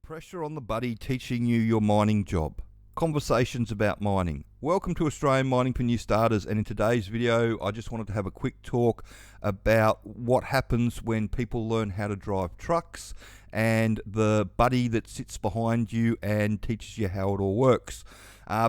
Pressure on the buddy teaching you your mining job. Conversations about mining. Welcome to Australian Mining for New Starters, and in today's video I just wanted to have a quick talk about what happens when people learn how to drive trucks and the buddy that sits behind you and teaches you how it all works.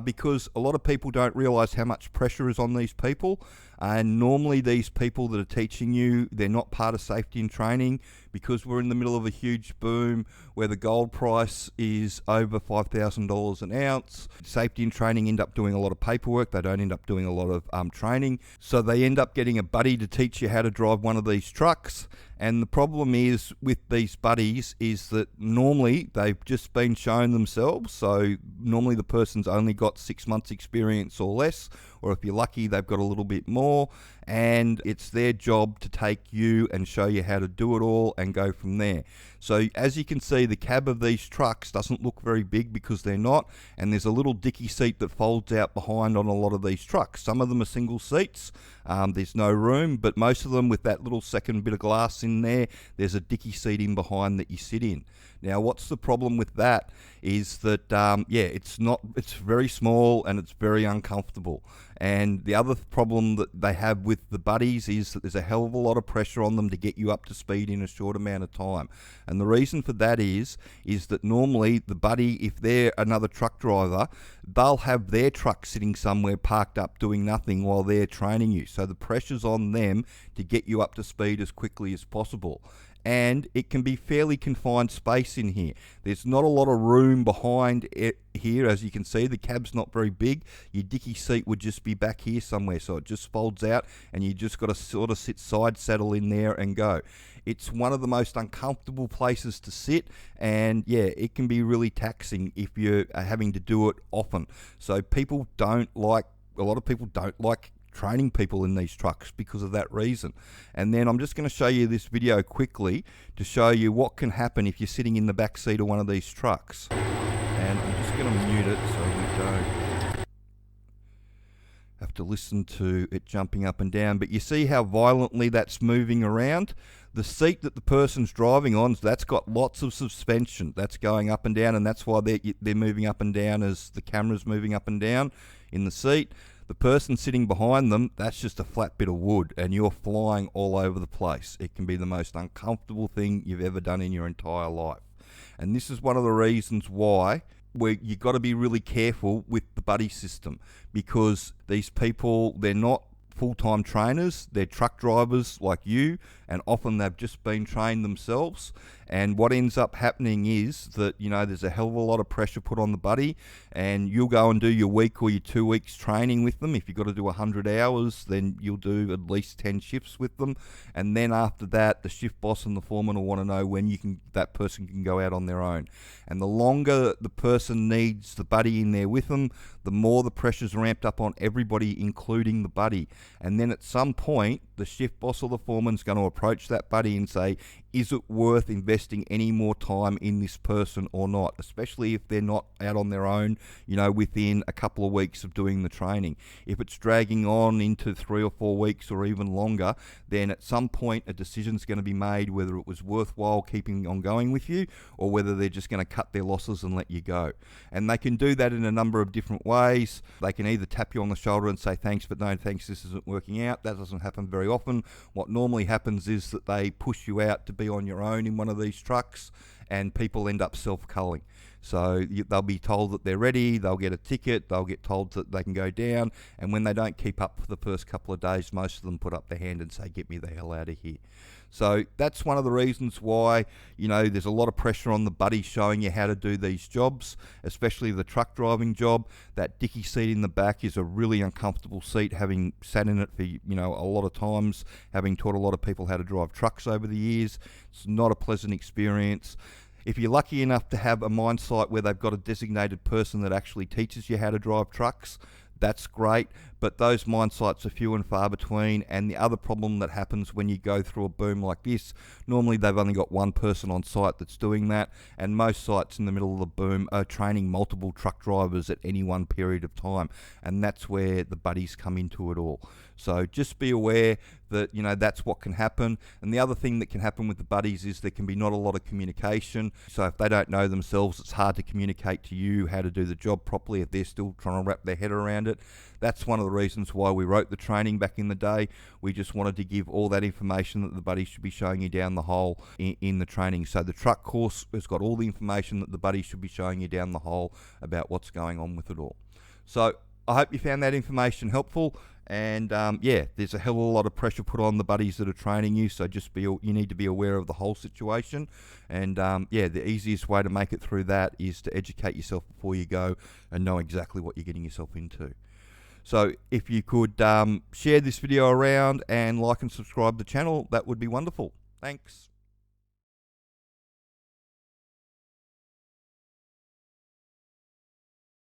Because a lot of people don't realise how much pressure is on these people, and normally these people that are teaching you, they're not part of safety and training, because we're in the middle of a huge boom where the gold price is over $5,000 an ounce. Safety and training end up doing a lot of paperwork, they don't end up doing a lot of training, so they end up getting a buddy to teach you how to drive one of these trucks. And the problem is with these buddies is that normally they've just been shown themselves, so normally the person's only got 6 months experience or less, or if you're lucky they've got a little bit more, and it's their job to take you and show you how to do it all and go from there. So as you can see, the cab of these trucks doesn't look very big because they're not, and there's a little dicky seat that folds out behind on a lot of these trucks. Some of them are single seats, there's no room, but most of them with that little second bit of glass in there, there's a dicky seat in behind that you sit in. Now what's the problem with that is that it's very small and it's very uncomfortable. And the other problem that they have with the buddies is that there's a hell of a lot of pressure on them to get you up to speed in a short amount of time. And the reason for that is that normally the buddy, if they're another truck driver, they'll have their truck sitting somewhere parked up doing nothing while they're training you. So the pressure's on them to get you up to speed as quickly as possible. And it can be fairly confined space in here. There's not a lot of room behind it here. As you can see, the cab's not very big. Your dicky seat would just be back here somewhere, so it just folds out and you just got to sort of sit side saddle in there and go. It's one of the most uncomfortable places to sit, and yeah, it can be really taxing if you're having to do it often. So a lot of people don't like training people in these trucks because of that reason. And then I'm just going to show you this video quickly to show you what can happen if you're sitting in the back seat of one of these trucks. And I'm just going to mute it so we don't have to listen to it jumping up and down. But you see how violently that's moving around? The seat that the person's driving on, that's got lots of suspension. That's going up and down, and that's why they're moving up and down as the camera's moving up and down in the seat. The person sitting behind them, that's just a flat bit of wood, and you're flying all over the place. It can be the most uncomfortable thing you've ever done in your entire life. And this is one of the reasons why you've got to be really careful with the buddy system, because these people, they're not full-time trainers, they're truck drivers like you, and often they've just been trained themselves. And what ends up happening is that, you know, there's a hell of a lot of pressure put on the buddy, and you'll go and do your week or your 2 weeks training with them. If you've got to do 100 hours, then you'll do at least 10 shifts with them. And then after that, the shift boss and the foreman will want to know when that person can go out on their own. And the longer the person needs the buddy in there with them, the more the pressure's ramped up on everybody, including the buddy. And then at some point, the shift boss or the foreman's going to approach that buddy and say, is it worth investing any more time in this person or not? Especially if they're not out on their own, you know, within a couple of weeks of doing the training. If it's dragging on into 3 or 4 weeks or even longer, then at some point a decision's going to be made whether it was worthwhile keeping on going with you, or whether they're just going to cut their losses and let you go. And they can do that in a number of different ways. They can either tap you on the shoulder and say, thanks, but no thanks, this isn't working out. That doesn't happen very often. What normally happens is that they push you out to be on your own in one of these trucks, and people end up self-culling. So they'll be told that they're ready, they'll get a ticket, they'll get told that they can go down, and when they don't keep up for the first couple of days, most of them put up their hand and say, get me the hell out of here. So that's one of the reasons why, you know, there's a lot of pressure on the buddy showing you how to do these jobs, especially the truck driving job. That dicky seat in the back is a really uncomfortable seat, having sat in it for, you know, a lot of times, having taught a lot of people how to drive trucks over the years. It's not a pleasant experience. If you're lucky enough to have a mine site where they've got a designated person that actually teaches you how to drive trucks, that's great. but those mine sites are few and far between. And the other problem that happens when you go through a boom like this, normally they've only got one person on site that's doing that, and most sites in the middle of the boom are training multiple truck drivers at any one period of time, and that's where the buddies come into it all. So just be aware that, you know, that's what can happen. And the other thing that can happen with the buddies is there can be not a lot of communication. So if they don't know themselves, it's hard to communicate to you how to do the job properly if they're still trying to wrap their head around it. That's one of the reasons why we wrote the training back in the day. We just wanted to give all that information that the buddies should be showing you down the hole in the training. So the truck course has got all the information that the buddies should be showing you down the hole about what's going on with it all. So I hope you found that information helpful. And yeah, there's a hell of a lot of pressure put on the buddies that are training you, so you need to be aware of the whole situation. And yeah, the easiest way to make it through that is to educate yourself before you go and know exactly what you're getting yourself into. So if you could share this video around and like and subscribe to the channel, that would be wonderful. Thanks.